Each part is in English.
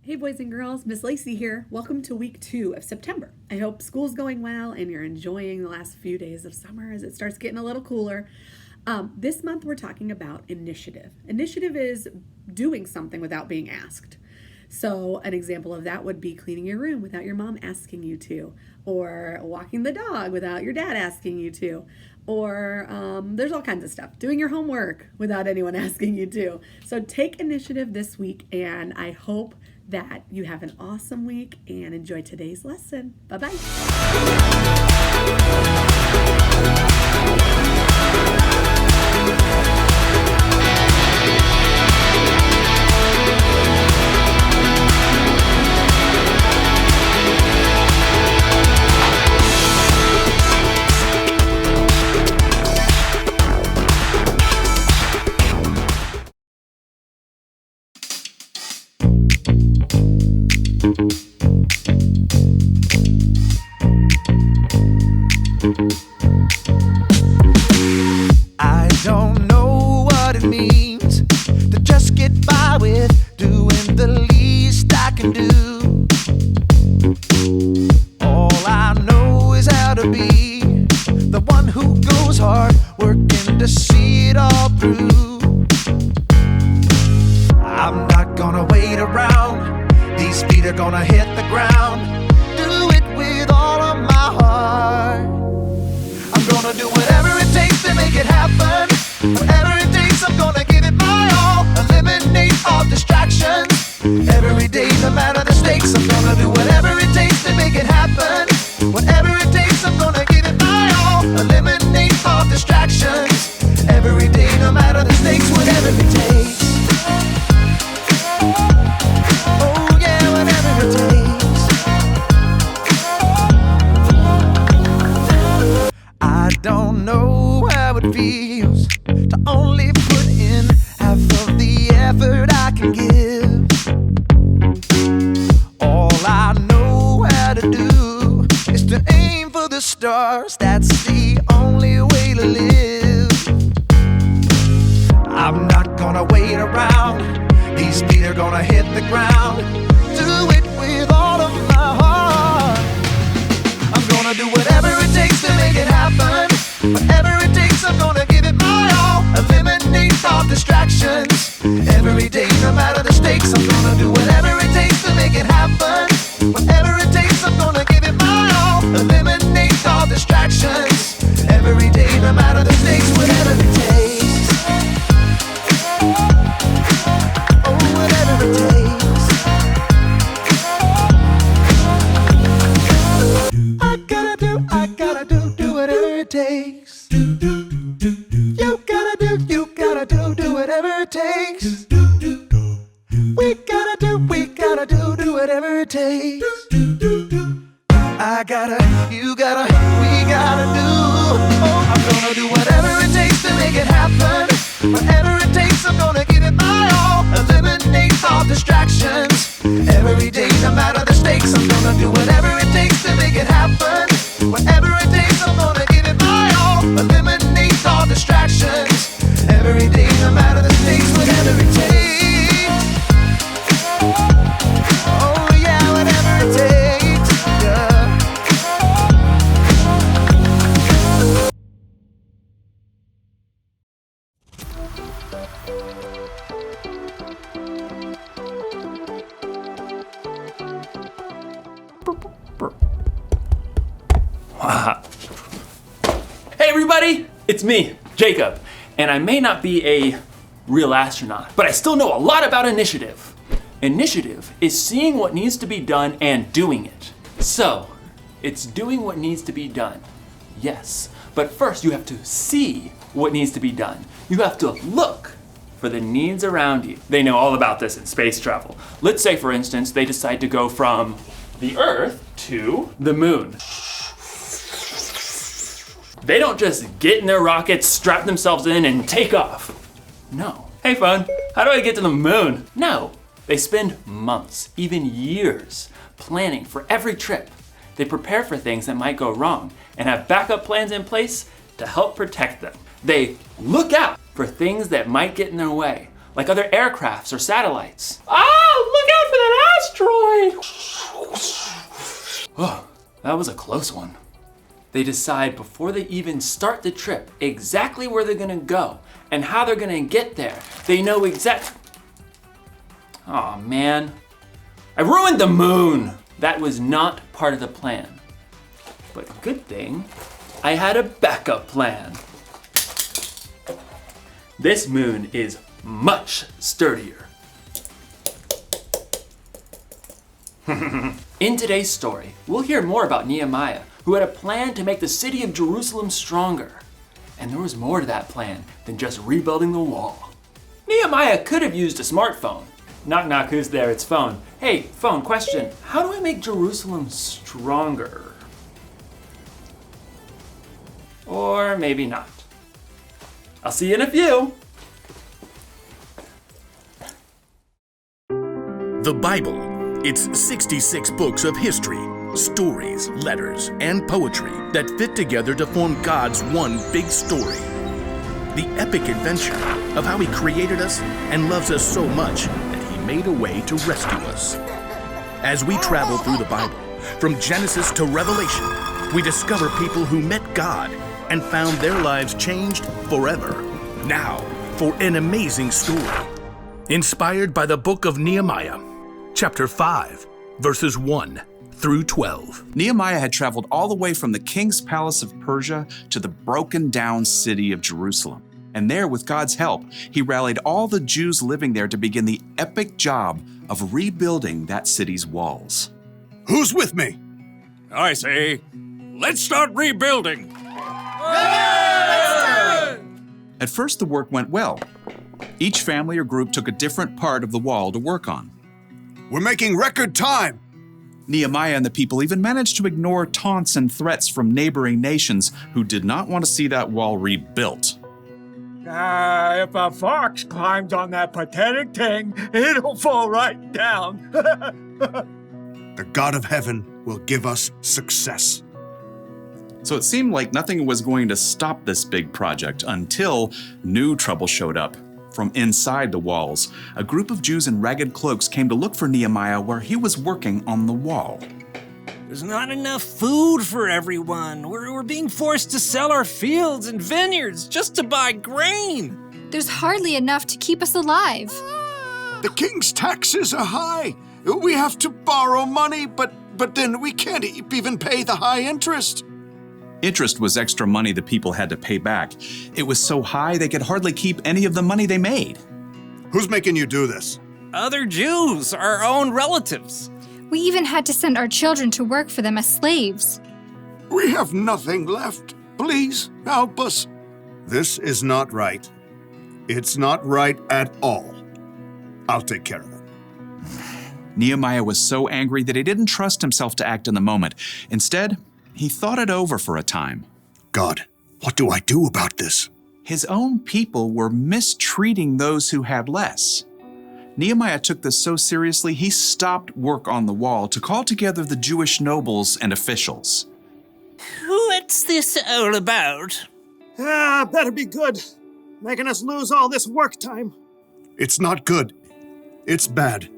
Hey, boys and girls, Miss Lacey here. Welcome to week 2 of September. I hope school's going well and you're enjoying the last few days of summer as it starts getting a little cooler. This month, we're talking about initiative. Initiative is doing something without being asked. So, an example of that would be cleaning your room without your mom asking you to, or walking the dog without your dad asking you to, or there's all kinds of stuff. Doing your homework without anyone asking you to. So, take initiative this week, and I hope that you have an awesome week and enjoy today's lesson. Bye bye. I don't know what it means to just get by with doing the least I can do. All I know is how to be the one who goes hard, working to see it all through. I'm not gonna wait around, these feet are gonna hit the ground. Do it with all of my heart. I'm gonna do whatever it takes to make it happen. Whatever it takes, I'm gonna give it my all. Eliminate all distractions. Every day, no matter the stakes, I'm gonna do whatever it takes to make it happen. Whatever it takes, I'm gonna give it my all. Eliminate all distractions. Every day, no matter the stakes, whatever it takes. Oh yeah, whatever it takes. I don't know how it feels to only put in half of the effort I can give. All I know how to do is to aim for the stars. That's the only way to live. I'm not gonna wait around, these feet are gonna hit the ground. Do it with all of my heart. I'm gonna do whatever it takes to make it happen. Whatever it takes, I'm gonna give it my all. Eliminate all distractions. Every day, no matter the stakes, I'm gonna do whatever it takes to make it happen. Whatever it takes, I'm gonna give it my all. Eliminate all distractions. Every day, no matter the stakes, whatever it takes. Oh, whatever it takes. I gotta do whatever it takes. You gotta do whatever it takes. We gotta do whatever it takes. I gotta, you gotta, we gotta do. Oh, I'm gonna do whatever it takes to make it happen. Whatever it takes, I'm gonna give it my all. Eliminate all distractions. Every day, no matter the stakes, I'm gonna do whatever it takes to make it happen. Whatever it takes, I'm gonna give it my all. Eliminate all distractions. Every day, no matter the stakes, whatever it takes. Oh yeah, whatever it takes. Yeah. Hey everybody, it's me, Jacob, and I may not be a real astronaut, but I still know a lot about initiative. Initiative is seeing what needs to be done and doing it. So, it's doing what needs to be done, yes, but first you have to see what needs to be done. You have to look for the needs around you. They know all about this in space travel. Let's say, for instance, they decide to go from the Earth to the moon. They don't just get in their rockets, strap themselves in, and take off. No. Hey phone, how do I get to the moon? No. They spend months, even years, planning for every trip. They prepare for things that might go wrong and have backup plans in place to help protect them. They look out for things that might get in their way, like other aircrafts or satellites. Oh, look out for that asteroid! Oh, that was a close one. They decide before they even start the trip exactly where they're gonna go and how they're gonna get there. They know Oh man, I ruined the moon! That was not part of the plan. But good thing, I had a backup plan. This moon is much sturdier. In today's story, we'll hear more about Nehemiah, who had a plan to make the city of Jerusalem stronger. And there was more to that plan than just rebuilding the wall. Nehemiah could have used a smartphone. Knock knock, who's there? It's phone. Hey, phone, question. How do I make Jerusalem stronger? Or maybe not. I'll see you in a few. The Bible. It's 66 books of history, stories, letters, and poetry that fit together to form God's one big story. The epic adventure of how He created us and loves us so much that He made a way to rescue us. As we travel through the Bible, from Genesis to Revelation, we discover people who met God and found their lives changed forever. Now, for an amazing story. Inspired by the book of Nehemiah, chapter 5, verses 1 through 12. Nehemiah had traveled all the way from the king's palace of Persia to the broken down city of Jerusalem. And there, with God's help, he rallied all the Jews living there to begin the epic job of rebuilding that city's walls. Who's with me? I say, let's start rebuilding. At first, the work went well. Each family or group took a different part of the wall to work on. We're making record time. Nehemiah and the people even managed to ignore taunts and threats from neighboring nations who did not want to see that wall rebuilt. If a fox climbs on that pathetic thing, it'll fall right down. The God of heaven will give us success. So it seemed like nothing was going to stop this big project until new trouble showed up. From inside the walls, a group of Jews in ragged cloaks came to look for Nehemiah where he was working on the wall. There's not enough food for everyone. We're being forced to sell our fields and vineyards just to buy grain. There's hardly enough to keep us alive. The king's taxes are high. We have to borrow money, but then we can't even pay the high interest. Interest was extra money the people had to pay back. It was so high they could hardly keep any of the money they made. Who's making you do this? Other Jews, our own relatives. We even had to send our children to work for them as slaves. We have nothing left. Please help us. This is not right. It's not right at all. I'll take care of it. Nehemiah was so angry that he didn't trust himself to act in the moment. Instead, he thought it over for a time. God, what do I do about this? His own people were mistreating those who had less. Nehemiah took this so seriously, he stopped work on the wall to call together the Jewish nobles and officials. What's this all about? Better be good. Making us lose all this work time. It's not good. It's bad.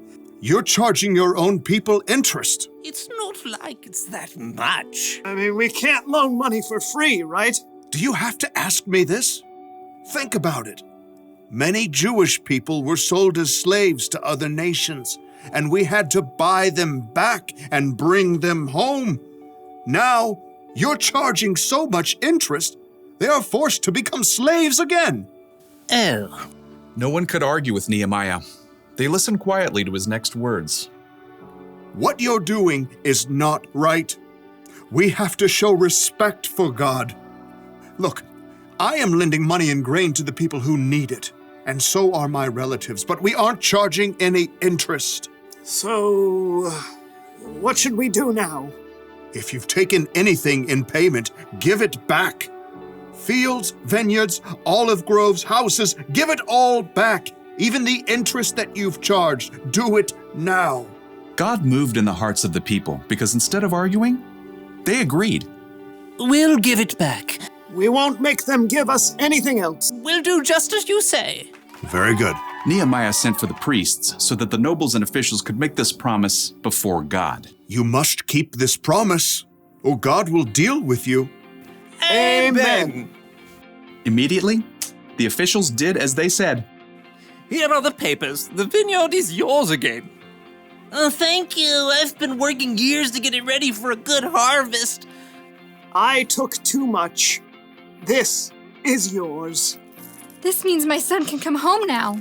You're charging your own people interest. It's not like it's that much. I mean, we can't loan money for free, right? Do you have to ask me this? Think about it. Many Jewish people were sold as slaves to other nations, and we had to buy them back and bring them home. Now, you're charging so much interest, they are forced to become slaves again. Oh. No one could argue with Nehemiah. They listened quietly to his next words. What you're doing is not right. We have to show respect for God. Look, I am lending money and grain to the people who need it, and so are my relatives, but we aren't charging any interest. So, what should we do now? If you've taken anything in payment, give it back. Fields, vineyards, olive groves, houses, give it all back. Even the interest that you've charged, do it now. God moved in the hearts of the people because instead of arguing, they agreed. We'll give it back. We won't make them give us anything else. We'll do just as you say. Very good. Nehemiah sent for the priests so that the nobles and officials could make this promise before God. You must keep this promise, or God will deal with you. Amen. Immediately, the officials did as they said. Here are the papers. The vineyard is yours again. Oh, thank you. I've been working years to get it ready for a good harvest. I took too much. This is yours. This means my son can come home now.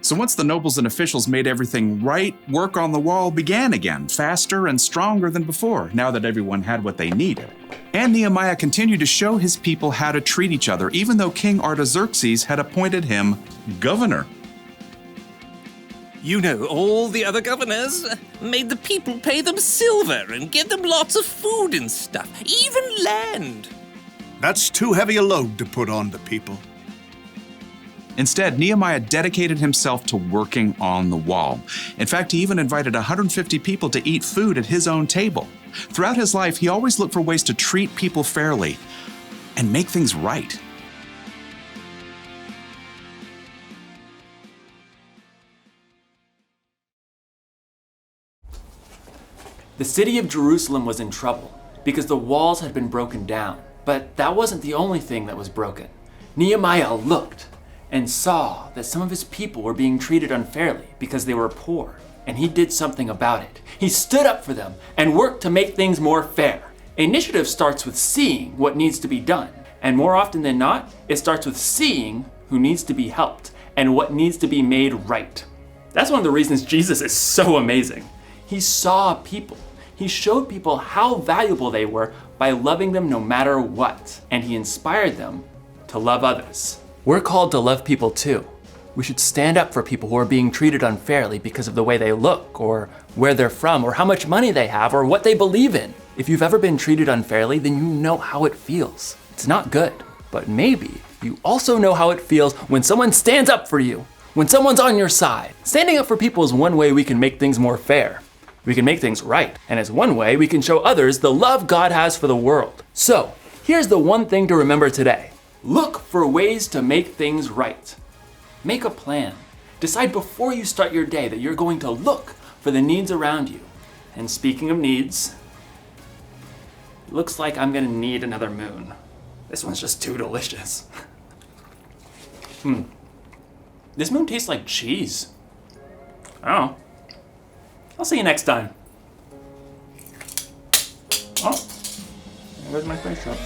So once the nobles and officials made everything right, work on the wall began again, faster and stronger than before, now that everyone had what they needed. And Nehemiah continued to show his people how to treat each other, even though King Artaxerxes had appointed him governor. You know, all the other governors made the people pay them silver and give them lots of food and stuff, even land. That's too heavy a load to put on the people. Instead, Nehemiah dedicated himself to working on the wall. In fact, he even invited 150 people to eat food at his own table. Throughout his life, he always looked for ways to treat people fairly and make things right. The city of Jerusalem was in trouble because the walls had been broken down. But that wasn't the only thing that was broken. Nehemiah looked and saw that some of his people were being treated unfairly because they were poor, and he did something about it. He stood up for them and worked to make things more fair. Initiative starts with seeing what needs to be done, and more often than not, it starts with seeing who needs to be helped and what needs to be made right. That's one of the reasons Jesus is so amazing. He saw people. He showed people how valuable they were by loving them no matter what, and he inspired them to love others. We're called to love people too. We should stand up for people who are being treated unfairly because of the way they look, or where they're from, or how much money they have, or what they believe in. If you've ever been treated unfairly, then you know how it feels. It's not good, but maybe you also know how it feels when someone stands up for you, when someone's on your side. Standing up for people is one way we can make things more fair. We can make things right, and it's one way we can show others the love God has for the world. So, here's the one thing to remember today. Look for ways to make things right. Make a plan. Decide before you start your day that you're going to look for the needs around you. And speaking of needs, it looks like I'm gonna need another moon. This one's just too delicious. This moon tastes like cheese. Oh. I'll see you next time. Oh, there goes my space truck.